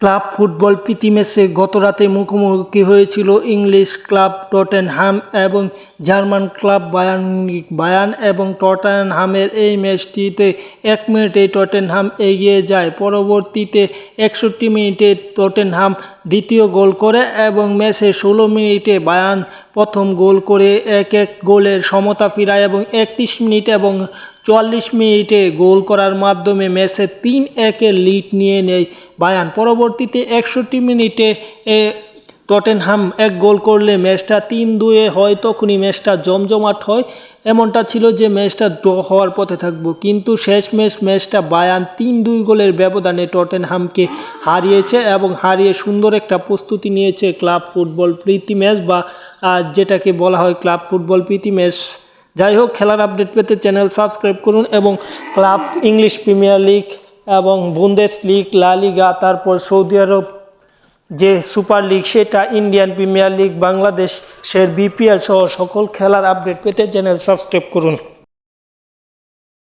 Club football প্রীতি ম্যাচে গতরাতে মুখোমুখি হয়েছিল ইংলিশ ক্লাব টটেনহাম এবং German club Bayern Munich. Bayern এবং টটেনহামের এই ম্যাচটিতে 1 মিনিটেই টটেনহাম এগিয়ে যায়। পরবর্তীতে 61 মিনিটে টটেনহাম দ্বিতীয় গোল করে এবং ম্যাচের 16 মিনিটে বায়ার্ন প্রথম গোল করে 1-1 গোলের সমতা ফিরায় এবং 31 মিনিট এবং 44 মিনিটে গোল করার মাধ্যমে ম্যাচে 3-1 লিড নিয়ে নেয় বায়ার্ন। পরবর্তীতে 61 মিনিটে টটেনহাম 1 গোল করলে ম্যাচটা 3-2 হয়। তখনই ম্যাচটা জমজমাট হয়। এমনটা ছিল যে ম্যাচটা ড্র হওয়ার পথে থাকবো, কিন্তু শেষমেশ ম্যাচটা বায়ার্ন 3-2 গোলের ব্যবধানে টটেনহামকে হারিয়েছে এবং হারিয়ে সুন্দর একটা প্রস্তুতি নিয়েছে ক্লাব ফুটবল প্রীতি ম্যাচ বা যেটাকে বলা হয় ক্লাব ফুটবল প্রীতি ম্যাচ। যাই হোক, খেলার আপডেট পেতে চ্যানেল সাবস্ক্রাইব করুন এবং ক্লাব ইংলিশ প্রিমিয়ার লিগ এবং বুন্দেস লিগ, লা লিগা, তারপর সৌদি আরব যে সুপার লিগ সেটা, ইন্ডিয়ান প্রিমিয়ার লিগ, বাংলাদেশের বিপিএল সহ সকল খেলার আপডেট পেতে চ্যানেল সাবস্ক্রাইব করুন।